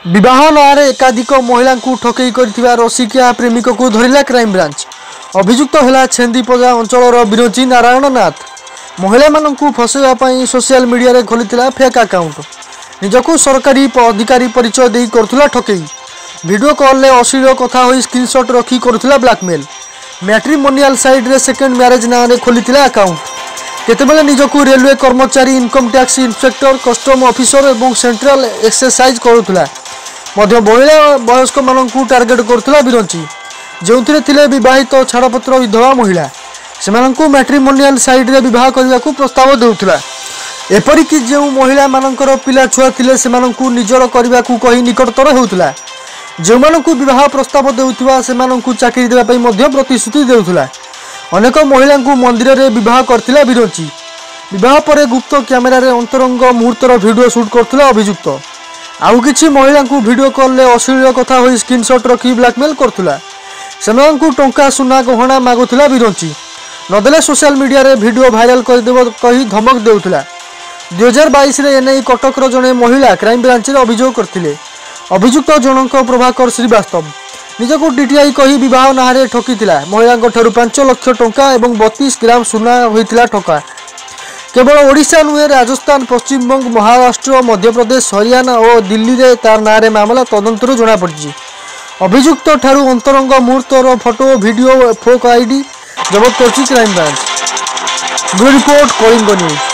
विवाह नाँ एकाधिक महिला ठकई कर रसिकिया प्रेमिक को धरला क्राइमब्रांच। अभियुक्त है छेन्दीपजा अंचल विरंची नारायण नाथ। महिला मानू फसैवाई सोशल मीडिया खोली फेक अकाउंट। निजक सरकारी अधिकारी परिचय दे करुला ठकई। वीडियो कॉल में अश्लील कथा हो स्क्रीनशॉट रखी करुला ब्लैकमेल। मैट्रिमोनियल साइट रे सेकेंड मैरेज नाँ खोली अकाउंट। केतेबेले निजक रेलवे कर्मचारी, income tax inspector, custom officer और सेंट्रल एक्सरसाइज करुला। महिला वयस्क मानू टार्गेट करुला विरंची, जो थे विवाहित छाड़पत्र विधवा महिला। से मैट्रिमोनियल साइट रे विवाह करने को प्रस्ताव देउथिला। एपरिक जो महिला मानकर पिला छुआ थिले से निजर करने को कही निकटतर होउथिला। जो विवाह प्रस्ताव देउथिबा से चाकरी देवाई प्रतिश्रुति देउथिला। अनेक महिला मंदिर में विवाह करथिला विरंची। विवाह पर गुप्त कैमेरा रे अंतरंग मुहूर्तर वीडियो शूट करथिला अभियुक्त। आउ किछि महिला वीडियो कॉल में अश्लील कथा हो स्क्रीनशॉट रखी ब्लैकमेल करथिला। सेमानकु टंका सुना गहना मागुथिला विरंची। नदेले सोशल मीडिया रे वीडियो भाइराल करदेव कही धमक देउथिला। 2022 रे एने कटकर जने महिला क्राइमब्रांच रे अभियोग करथिले। अभियुक्त जनक प्रभाकर श्रीवास्तव निजको डीटीआई कही विवाह नारे ठकीथिला। महिला 5 लाख टंका एवं 32 ग्राम सुना होइथिला ठका। केवल ओडिशा नुहे राजस्थान, पश्चिमबंग, महाराष्ट्र, मध्यप्रदेश, हरियाणा और दिल्ली रे तार नारे मामला तदंतर जना पड़ी। अभियुक्त ठारू अंतरंग मुहूर्तर फोटो, वीडियो, फोक आईडी जबत कर crime branch. Bureau report, Kalinga news.